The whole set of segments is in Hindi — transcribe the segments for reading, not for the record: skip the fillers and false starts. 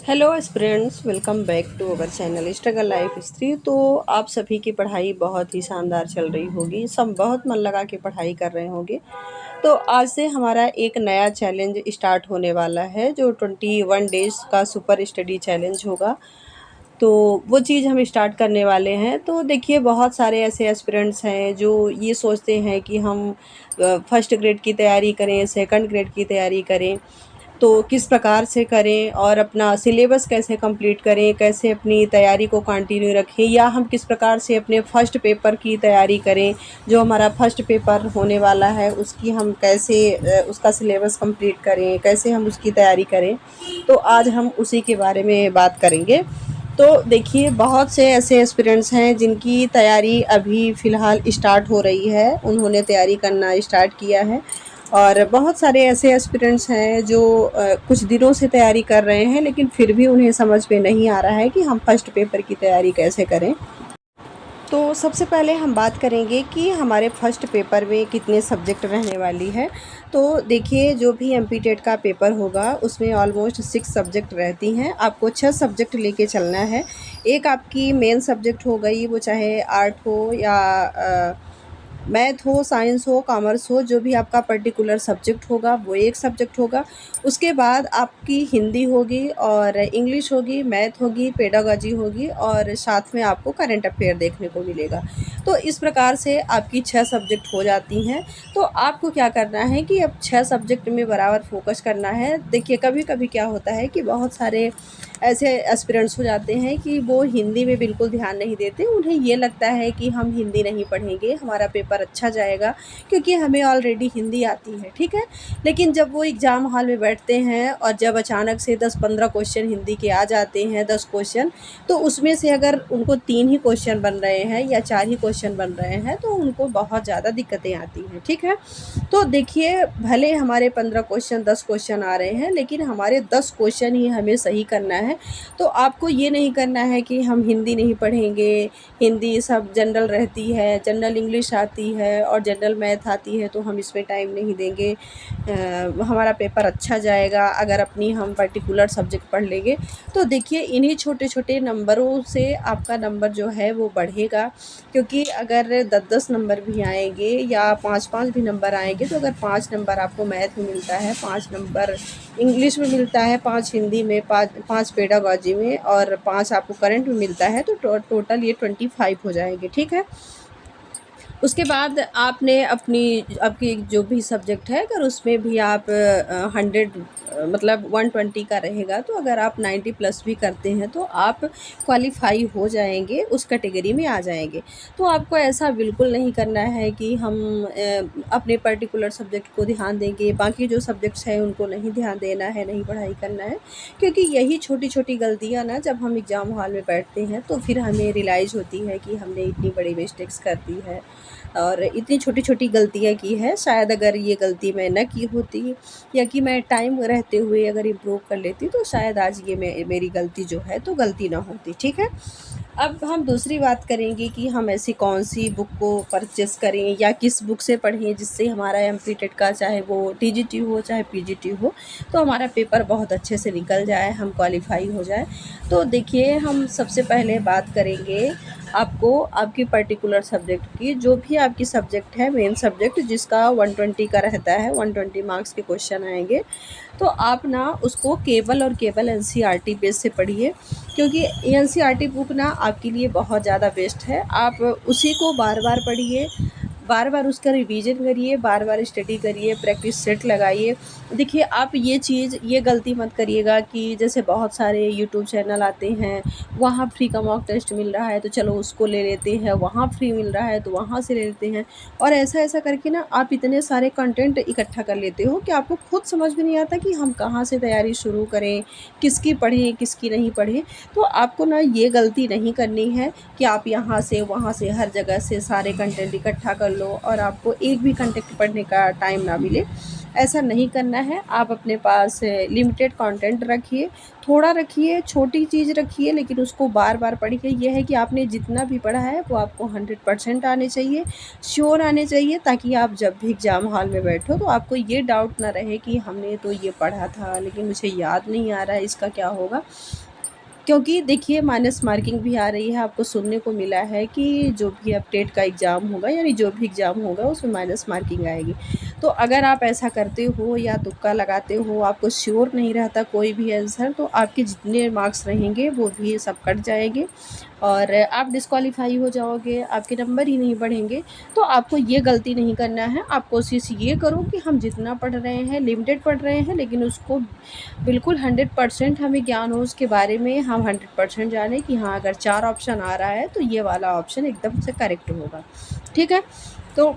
Hello students, welcome back to our channel struggle life history. तो आप सभी की पढ़ाई बहुत ही शानदार चल रही होगी, सब बहुत मन लगा के पढ़ाई कर रहे होंगे। तो आज से हमारा एक नया चैलेंज स्टार्ट होने वाला है, जो 21 डेज़ का सुपर स्टडी चैलेंज होगा। तो वो चीज़ हम स्टार्ट करने वाले हैं। तो देखिए, बहुत सारे ऐसे एस्पिरेंट्स हैं जो ये सोचते हैं कि हम फर्स्ट ग्रेड की तैयारी करें, सेकंड ग्रेड की तैयारी करें, तो किस प्रकार से करें और अपना सिलेबस कैसे कंप्लीट करें, कैसे अपनी तैयारी को कंटिन्यू रखें, या हम किस प्रकार से अपने फ़र्स्ट पेपर की तैयारी करें। जो हमारा फ़र्स्ट पेपर होने वाला है उसकी हम कैसे उसका सिलेबस कंप्लीट करें, कैसे हम उसकी तैयारी करें। तो आज हम उसी के बारे में बात करेंगे। तो देखिए, बहुत से ऐसे एस्पिरेंट्स हैं जिनकी तैयारी अभी फ़िलहाल स्टार्ट हो रही है, उन्होंने तैयारी करना स्टार्ट किया है। और बहुत सारे ऐसे एस्पिरेंट्स हैं जो कुछ दिनों से तैयारी कर रहे हैं, लेकिन फिर भी उन्हें समझ में नहीं आ रहा है कि हम फर्स्ट पेपर की तैयारी कैसे करें। तो सबसे पहले हम बात करेंगे कि हमारे फर्स्ट पेपर में कितने सब्जेक्ट रहने वाली है। तो देखिए, जो भी एमपी टेट का पेपर होगा उसमें ऑलमोस्ट 6 सब्जेक्ट रहती हैं। आपको 6 सब्जेक्ट लेके चलना है। एक आपकी मेन सब्जेक्ट हो गई, वो चाहे आर्ट हो या मैथ हो, साइंस हो, कॉमर्स हो, जो भी आपका पर्टिकुलर सब्जेक्ट होगा वो एक सब्जेक्ट होगा। उसके बाद आपकी हिंदी होगी और इंग्लिश होगी, मैथ होगी, पेडागॉजी होगी और साथ में आपको करंट अफेयर देखने को मिलेगा। तो इस प्रकार से आपकी 6 सब्जेक्ट हो जाती हैं। तो आपको क्या करना है कि अब 6 सब्जेक्ट में बराबर फोकस करना है। देखिए, कभी-कभी क्या होता है कि बहुत सारे ऐसे एस्पिरेंट्स हो जाते हैं कि वो हिंदी में बिल्कुल ध्यान नहीं देते। उन्हें ये लगता है कि हम हिंदी नहीं पढ़ेंगे, हमारा पेपर अच्छा जाएगा क्योंकि हमें ऑलरेडी हिंदी आती है, ठीक है। लेकिन जब वो एग्ज़ाम हॉल में बैठते हैं और जब अचानक से 10-15 क्वेश्चन हिंदी के आ जाते हैं, 10 क्वेश्चन, तो उसमें से अगर उनको 3 ही क्वेश्चन बन रहे हैं या 4 ही क्वेश्चन बन रहे हैं तो उनको बहुत ज़्यादा दिक्कतें आती हैं, ठीक है। तो देखिए, भले हमारे 15 क्वेश्चन 10 क्वेश्चन आ रहे हैं, लेकिन हमारे 10 क्वेश्चन ही हमें सही करना है। तो आपको ये नहीं करना है कि हम हिंदी नहीं पढ़ेंगे, हिंदी सब जनरल रहती है, जनरल इंग्लिश आती है और जनरल मैथ आती है तो हम इसमें टाइम नहीं देंगे, हमारा पेपर अच्छा जाएगा अगर अपनी हम पर्टिकुलर सब्जेक्ट पढ़ लेंगे। तो देखिए, इन्हीं छोटे-छोटे नंबरों से आपका नंबर जो है वो बढ़ेगा, क्योंकि अगर 10-10 नंबर भी आएँगे या 5-5 भी नंबर आएँगे, तो अगर 5 नंबर आपको मैथ में मिलता है, 5 नंबर इंग्लिश में मिलता है, 5 हिंदी में, 5 पेडागॉजी में और 5 आपको करंट में मिलता है, तो टोटल ये 25 हो जाएँगे, ठीक है। उसके बाद आपने आपकी जो भी सब्जेक्ट है, अगर उसमें भी आप 100 मतलब 120 का रहेगा, तो अगर आप 90 प्लस भी करते हैं तो आप क्वालिफ़ाई हो जाएँगे, उस कैटेगरी में आ जाएँगे। तो आपको ऐसा बिल्कुल नहीं करना है कि हम अपने पर्टिकुलर सब्जेक्ट को ध्यान देंगे, बाकी जो सब्जेक्ट्स हैं उनको नहीं ध्यान देना है, नहीं पढ़ाई करना है। क्योंकि यही छोटी-छोटी गलतियाँ ना, जब हम एग्ज़ाम हॉल में बैठते हैं तो फिर हमें रियलाइज़ होती है कि हमने इतनी बड़ी मिस्टेक्स कर दी है और इतनी छोटी-छोटी गलतियाँ की है। शायद अगर ये गलती मैं ना की होती या कि मैं टाइम रहते हुए अगर इम्प्रूव कर लेती, तो शायद आज ये मेरी गलती जो है तो गलती ना होती, ठीक है। अब हम दूसरी बात करेंगे कि हम ऐसी कौन-सी बुक को परचेज़ करें या किस बुक से पढ़ें जिससे हमारा एमपी टेट का, चाहे वो टीजीटी हो चाहे पीजीटी हो, तो हमारा पेपर बहुत अच्छे से निकल जाए, हम क्वालिफ़ाई हो जाएँ। तो देखिए, हम सबसे पहले बात करेंगे आपको आपकी पर्टिकुलर सब्जेक्ट की। जो भी आपकी सब्जेक्ट है, मेन सब्जेक्ट जिसका 120 का रहता है, 120 मार्क्स के क्वेश्चन आएँगे, तो आप ना उसको केवल और केवल एनसीईआरटी बेस से पढ़िए, क्योंकि एनसीईआरटी बुक ना आपके लिए बहुत ज़्यादा बेस्ट है। आप उसी को बार-बार पढ़िए, बार-बार उसका रिवीजन करिए, बार-बार स्टडी करिए, प्रैक्टिस सेट लगाइए। देखिए, आप ये गलती मत करिएगा कि जैसे बहुत सारे यूट्यूब चैनल आते हैं, वहाँ फ्री का मॉक टेस्ट मिल रहा है तो चलो उसको ले लेते हैं, वहाँ फ्री मिल रहा है तो वहाँ से ले लेते हैं, और ऐसा-ऐसा करके ना आप इतने सारे कंटेंट इकट्ठा कर लेते हो कि आपको खुद समझ में नहीं आता कि हम कहाँ से तैयारी शुरू करें, किसकी पढ़ें, किसकी नहीं पढ़ें। तो आपको ना ये गलती नहीं करनी है कि आप यहाँ से, वहाँ से, हर जगह से सारे कंटेंट इकट्ठा कर लो और आपको एक भी कंटेंट पढ़ने का टाइम ना मिले। ऐसा नहीं करना है। आप अपने पास लिमिटेड कंटेंट रखिए, थोड़ा रखिए, छोटी चीज़ रखिए, लेकिन उसको बार-बार पढ़िए। ये है कि आपने जितना भी पढ़ा है वो आपको 100% आने चाहिए, श्योर आने चाहिए, ताकि आप जब भी एग्ज़ाम हॉल में बैठो तो आपको ये डाउट ना रहे कि हमने तो ये पढ़ा था लेकिन मुझे याद नहीं आ रहा है, इसका क्या होगा। क्योंकि देखिए माइनस मार्किंग भी आ रही है, आपको सुनने को मिला है कि जो भी अब टेट का एग्ज़ाम होगा, यानी जो भी एग्ज़ाम होगा उसमें माइनस मार्किंग आएगी। तो अगर आप ऐसा करते हो या तुक्का लगाते हो, आपको श्योर नहीं रहता कोई भी आंसर, तो आपके जितने मार्क्स रहेंगे वो भी सब कट जाएंगे और आप डिस्क्वालीफाई हो जाओगे, आपके नंबर ही नहीं बढ़ेंगे। तो आपको ये गलती नहीं करना है। आप कोशिश ये करो कि हम जितना पढ़ रहे हैं, लिमिटेड पढ़ रहे हैं, लेकिन उसको बिल्कुल 100% हमें ज्ञान हो उसके बारे में, हम 100% जाने कि हाँ, अगर 4 ऑप्शन आ रहा है तो ये वाला ऑप्शन एकदम से करेक्ट होगा। ठीक है? तो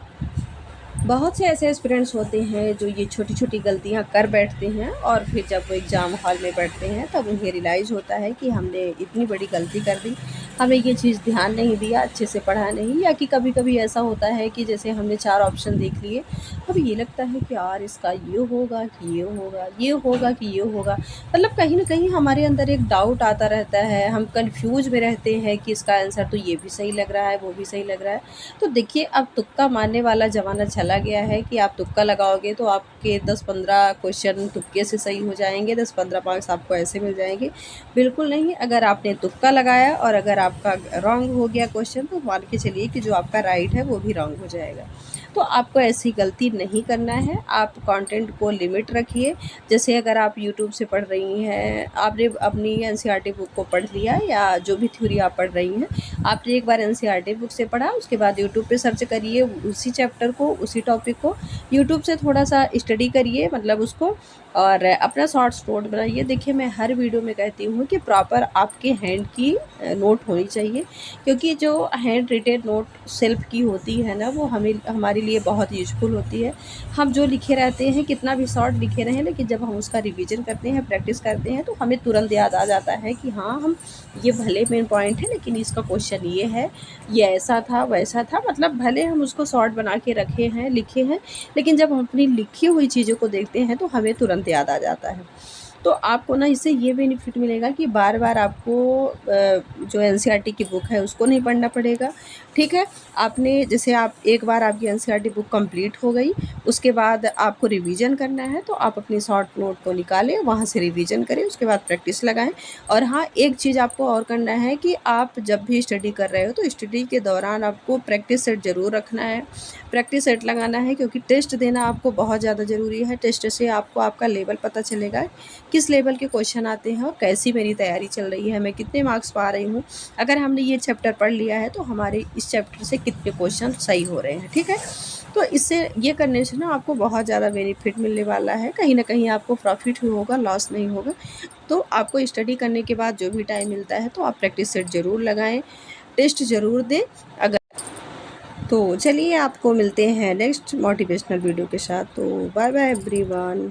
बहुत से ऐसे एस्पिरेंट्स होते हैं जो ये छोटी-छोटी गलतियाँ कर बैठते हैं और फिर जब वो एग्ज़ाम हॉल में बैठते हैं तब उन्हें रियलाइज़ होता है कि हमने इतनी बड़ी गलती कर दी, हमें ये चीज़ ध्यान नहीं दिया, अच्छे से पढ़ा नहीं, या कि कभी-कभी ऐसा होता है कि जैसे हमने 4 ऑप्शन देख लिए, अब ये लगता है कि यार इसका ये होगा कि ये होगा, ये होगा कि ये होगा। मतलब कहीं न कहीं हमारे अंदर एक डाउट आता रहता है, हम कन्फ्यूज़ में रहते हैं कि इसका आंसर तो ये भी सही लग रहा है, वो भी सही लग रहा है। तो देखिए अब तुक्का मारने वाला ज़माना चला गया है कि आप तुक्का लगाओगे तो आपके 10-15 क्वेश्चन तुक्के से सही हो जाएँगे, 10-15 मार्क्स आपको ऐसे मिल जाएँगे। बिल्कुल नहीं, अगर आपने तुक्का लगाया और अगर आपका रॉन्ग हो गया क्वेश्चन, तो मान के चलिए कि जो आपका राइट है वो भी रॉन्ग हो जाएगा। तो आपको ऐसी गलती नहीं करना है। आप कंटेंट को लिमिट रखिए। जैसे अगर आप यूट्यूब से पढ़ रही हैं, आपने अपनी एनसीईआरटी बुक को पढ़ लिया या जो भी थ्योरी आप पढ़ रही हैं, आपने एक बार एनसीईआरटी बुक से पढ़ा, उसके बाद यूट्यूब पे सर्च करिए उसी चैप्टर को, उसी टॉपिक को, यूट्यूब से थोड़ा-सा स्टडी करिए, मतलब उसको, और अपना शॉर्ट्स नोट बनाइए। देखिए मैं हर वीडियो में कहती हूँ कि प्रॉपर आपके हैंड की नोट होनी चाहिए, क्योंकि जो हैंड रिटेन नोट सेल्फ की होती है ना, वो हमें हमारे लिए बहुत यूज़फुल होती है। हम जो लिखे रहते हैं, कितना भी शॉर्ट लिखे रहें, लेकिन जब हम उसका रिवीजन करते हैं, प्रैक्टिस करते हैं, तो हमें तुरंत याद आ जाता है कि हाँ, हम ये भले मेन पॉइंट है लेकिन इसका क्वेश्चन ये है, ये ऐसा था, वैसा था। मतलब भले हम उसको शॉर्ट बना के रखे हैं, लिखे हैं, लेकिन जब हम अपनी लिखी हुई चीज़ों को देखते हैं तो हमें तुरंत याद आ जाता है। तो आपको ना इससे ये बेनिफिट मिलेगा कि बार-बार आपको जो एनसीईआरटी की बुक है उसको नहीं पढ़ना पड़ेगा। ठीक है? आपने जैसे आप एक बार आपकी एनसीईआरटी बुक कंप्लीट हो गई, उसके बाद आपको रिवीजन करना है, तो आप अपनी शॉर्ट नोट को निकालें, वहाँ से रिवीजन करें, उसके बाद प्रैक्टिस लगाएँ। और हाँ, एक चीज़ आपको और करना है कि आप जब भी स्टडी कर रहे हो तो स्टडी के दौरान आपको प्रैक्टिस सेट ज़रूर रखना है, प्रैक्टिस सेट लगाना है, क्योंकि टेस्ट देना आपको बहुत ज़्यादा ज़रूरी है। टेस्ट से आपको आपका लेवल पता चलेगा, किस लेवल के क्वेश्चन आते हैं और कैसी मेरी तैयारी चल रही है, मैं कितने मार्क्स पा रही हूँ। अगर हमने ये चैप्टर पढ़ लिया है तो हमारे इस चैप्टर से कितने क्वेश्चन सही हो रहे हैं। ठीक है? तो इससे ये करने से ना आपको बहुत ज़्यादा बेनिफिट मिलने वाला है, कहीं न कहीं आपको प्रॉफ़िट ही होगा, लॉस नहीं होगा। तो आपको स्टडी करने के बाद जो भी टाइम मिलता है तो आप प्रैक्टिस सेट ज़रूर लगाएँ, टेस्ट ज़रूर दें। अगर तो चलिए आपको मिलते हैं नेक्स्ट मोटिवेशनल वीडियो के साथ। तो बाय बाय एवरीवन।